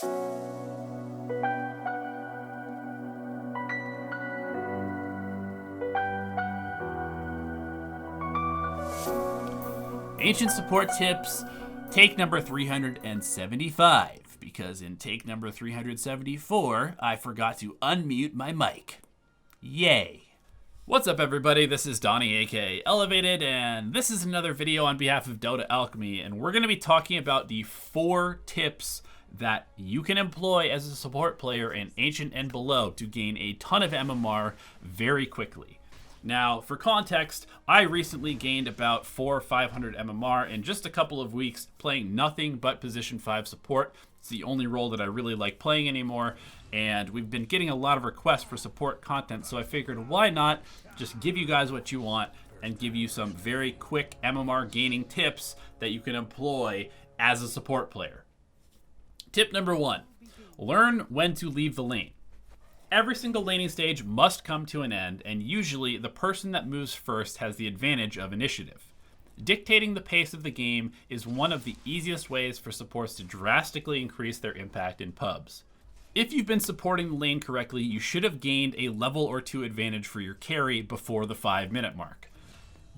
Ancient support tips, take number 375, because in take number 374, I forgot to unmute my mic. Yay. What's up, everybody? This is Donnie, aka Elevated, and this is another video on behalf of Dota Alchemy, and we're going to be talking about the 4 tips that you can employ as a support player in Ancient and below to gain a ton of MMR very quickly. Now, for context, I recently gained about 400 or 500 MMR in just a couple of weeks playing nothing but position 5 support. It's the only role that I really like playing anymore, and we've been getting a lot of requests for support content, so I figured why not just give you guys what you want and give you some very quick MMR gaining tips that you can employ as a support player. Tip number 1, learn when to leave the lane. Every single laning stage must come to an end, and usually the person that moves first has the advantage of initiative. Dictating the pace of the game is one of the easiest ways for supports to drastically increase their impact in pubs. If you've been supporting the lane correctly, you should have gained a level or 2 advantage for your carry before the 5-minute mark.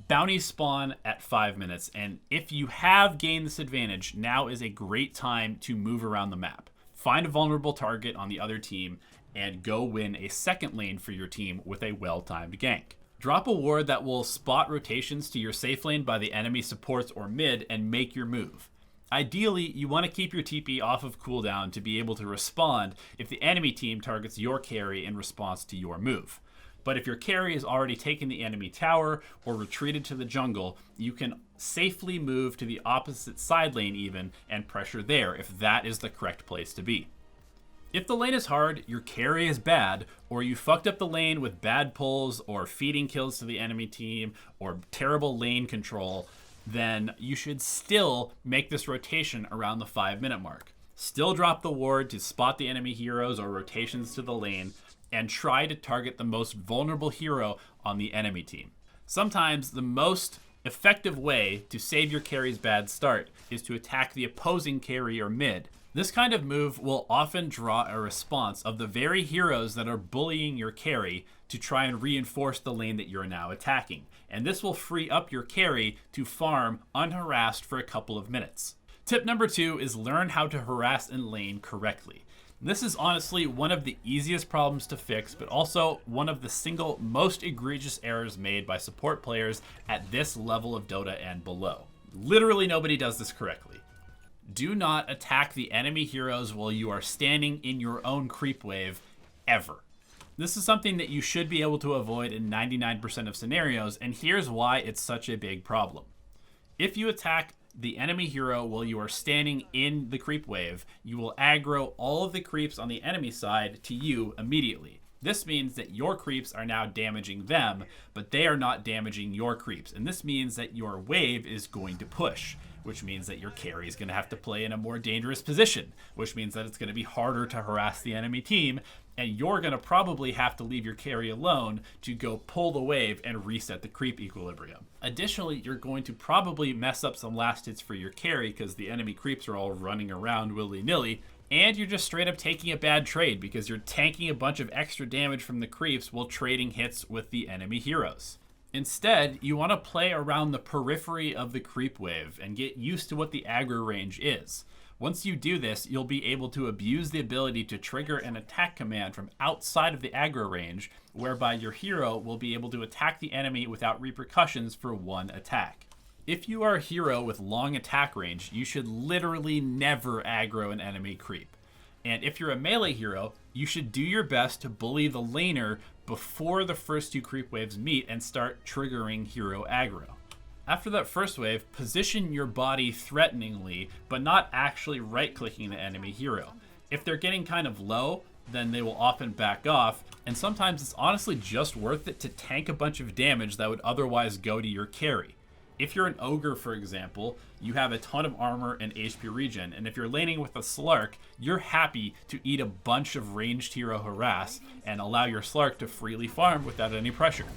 Bounties spawn at 5 minutes, and if you have gained this advantage, now is a great time to move around the map. Find a vulnerable target on the other team and go win a second lane for your team with a well-timed gank. Drop a ward that will spot rotations to your safe lane by the enemy supports or mid and make your move. Ideally, you want to keep your TP off of cooldown to be able to respond if the enemy team targets your carry in response to your move. But if your carry has already taken the enemy tower or retreated to the jungle, you can safely move to the opposite side lane even and pressure there if that is the correct place to be. If the lane is hard, your carry is bad, or you fucked up the lane with bad pulls or feeding kills to the enemy team or terrible lane control, then you should still make this rotation around the 5-minute mark. Still drop the ward to spot the enemy heroes or rotations to the lane, and try to target the most vulnerable hero on the enemy team. Sometimes the most effective way to save your carry's bad start is to attack the opposing carry or mid. This kind of move will often draw a response of the very heroes that are bullying your carry to try and reinforce the lane that you're now attacking. And this will free up your carry to farm unharassed for a couple of minutes. Tip number 2 is learn how to harass in lane correctly. This is honestly one of the easiest problems to fix, but also one of the single most egregious errors made by support players at this level of Dota and below. Literally nobody does this correctly. Do not attack the enemy heroes while you are standing in your own creep wave, ever. This is something that you should be able to avoid in 99% of scenarios, and here's why it's such a big problem. If you attack the enemy hero while you are standing in the creep wave, you will aggro all of the creeps on the enemy side to you immediately. This means that your creeps are now damaging them, but they are not damaging your creeps. And this means that your wave is going to push, which means that your carry is going to have to play in a more dangerous position, which means that it's going to be harder to harass the enemy team, and you're going to probably have to leave your carry alone to go pull the wave and reset the creep equilibrium. Additionally, you're going to probably mess up some last hits for your carry because the enemy creeps are all running around willy-nilly, and you're just straight up taking a bad trade because you're tanking a bunch of extra damage from the creeps while trading hits with the enemy heroes. Instead, you want to play around the periphery of the creep wave and get used to what the aggro range is. Once you do this, you'll be able to abuse the ability to trigger an attack command from outside of the aggro range, whereby your hero will be able to attack the enemy without repercussions for one attack. If you are a hero with long attack range, you should literally never aggro an enemy creep. And if you're a melee hero, you should do your best to bully the laner before the first 2 creep waves meet and start triggering hero aggro. After that first wave, position your body threateningly, but not actually right-clicking the enemy hero. If they're getting kind of low, then they will often back off, and sometimes it's honestly just worth it to tank a bunch of damage that would otherwise go to your carry. If you're an ogre, for example, you have a ton of armor and HP regen, and if you're laning with a Slark, you're happy to eat a bunch of ranged hero harass and allow your Slark to freely farm without any pressure.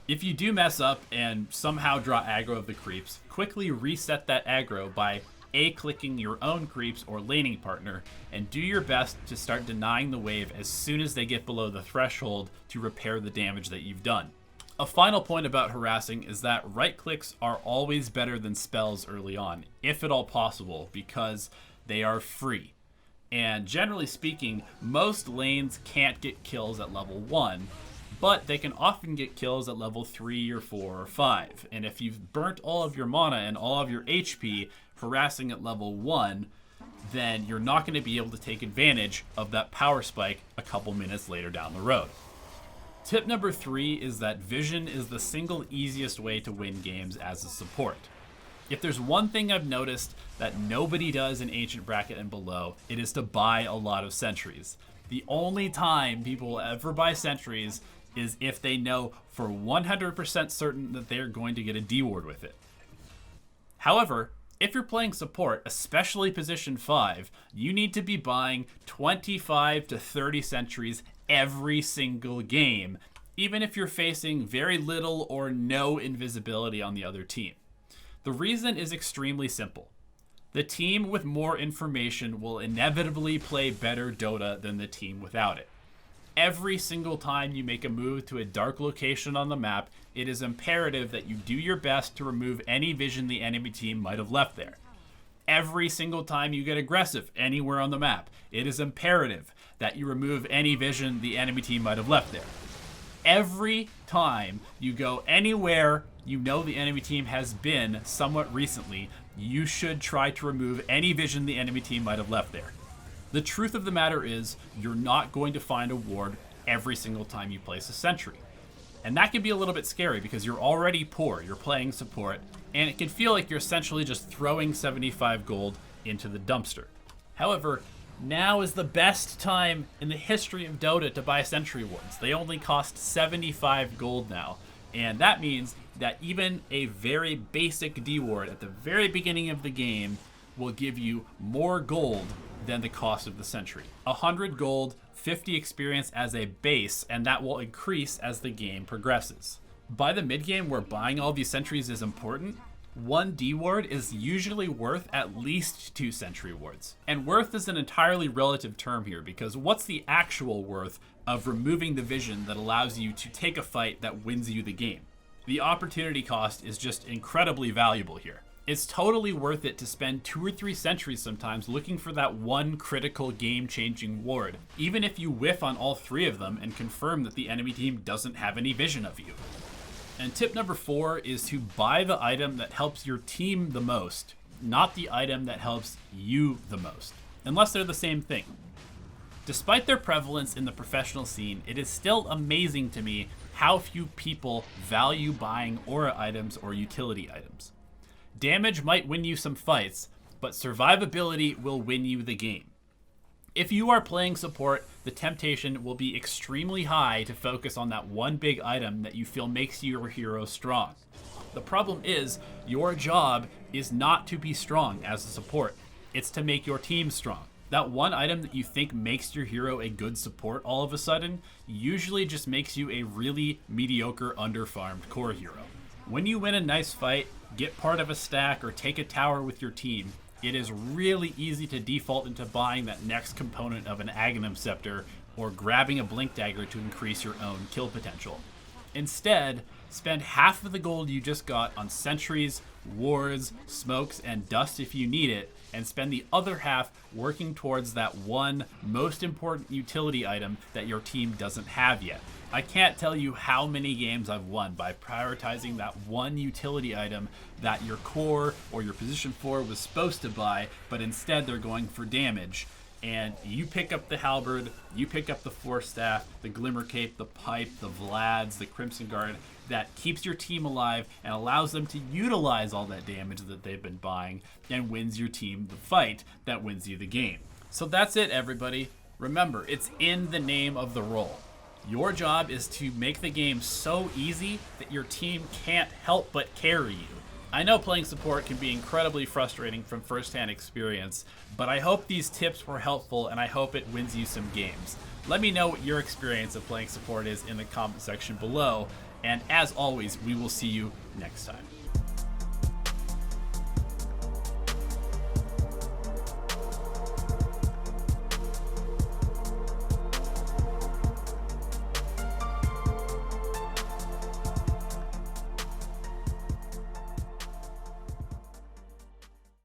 If you do mess up and somehow draw aggro of the creeps, quickly reset that aggro by A-clicking your own creeps or laning partner, and do your best to start denying the wave as soon as they get below the threshold to repair the damage that you've done. A final point about harassing is that right clicks are always better than spells early on, if at all possible, because they are free. And generally speaking, most lanes can't get kills at level 1, but they can often get kills at level 3 or 4 or 5. And if you've burnt all of your mana and all of your HP harassing at level 1, then you're not going to be able to take advantage of that power spike a couple minutes later down the road. Tip number 3 is that vision is the single easiest way to win games as a support. If there's one thing I've noticed that nobody does in Ancient Bracket and below, it is to buy a lot of sentries. The only time people will ever buy sentries is if they know for 100% certain that they're going to get a D-ward with it. However, if you're playing support, especially position 5, you need to be buying 25 to 30 sentries every single game, even if you're facing very little or no invisibility on the other team. The reason is extremely simple. The team with more information will inevitably play better Dota than the team without it. Every single time you make a move to a dark location on the map, it is imperative that you do your best to remove any vision the enemy team might have left there. Every single time you get aggressive anywhere on the map, it is imperative that you remove any vision the enemy team might have left there. Every time you go anywhere you know the enemy team has been somewhat recently, you should try to remove any vision the enemy team might have left there. The truth of the matter is, you're not going to find a ward every single time you place a sentry. And that can be a little bit scary because you're already poor, you're playing support, and it can feel like you're essentially just throwing 75 gold into the dumpster. However, now is the best time in the history of Dota to buy sentry wards. They only cost 75 gold now, and that means that even a very basic D-ward at the very beginning of the game will give you more gold than the cost of the sentry. 100 gold, 50 experience as a base, and that will increase as the game progresses. By the mid game where buying all these sentries is important, one D-ward is usually worth at least 2 sentry wards. And worth is an entirely relative term here, because what's the actual worth of removing the vision that allows you to take a fight that wins you the game? The opportunity cost is just incredibly valuable here. It's totally worth it to spend 2 or 3 sentries sometimes looking for that one critical game-changing ward, even if you whiff on all 3 of them and confirm that the enemy team doesn't have any vision of you. And tip number 4 is to buy the item that helps your team the most, not the item that helps you the most, unless they're the same thing. Despite their prevalence in the professional scene, it is still amazing to me how few people value buying aura items or utility items. Damage might win you some fights, but survivability will win you the game. If you are playing support, the temptation will be extremely high to focus on that one big item that you feel makes your hero strong. The problem is, your job is not to be strong as a support, it's to make your team strong. That one item that you think makes your hero a good support all of a sudden usually just makes you a really mediocre underfarmed core hero. When you win a nice fight, get part of a stack, or take a tower with your team, it is really easy to default into buying that next component of an Aghanim Scepter or grabbing a Blink Dagger to increase your own kill potential. Instead, spend half of the gold you just got on sentries, wards, smokes, and dust if you need it, and spend the other half working towards that one most important utility item that your team doesn't have yet. I can't tell you how many games I've won by prioritizing that one utility item that your core or your position 4 was supposed to buy, but instead they're going for damage. And you pick up the halberd, you pick up the force staff, the glimmer cape, the pipe, the Vlads, the Crimson Guard, that keeps your team alive and allows them to utilize all that damage that they've been buying and wins your team the fight that wins you the game. So that's it, everybody. Remember, it's in the name of the role. Your job is to make the game so easy that your team can't help but carry you. I know playing support can be incredibly frustrating from first-hand experience, but I hope these tips were helpful and I hope it wins you some games. Let me know what your experience of playing support is in the comment section below, and as always, we will see you next time.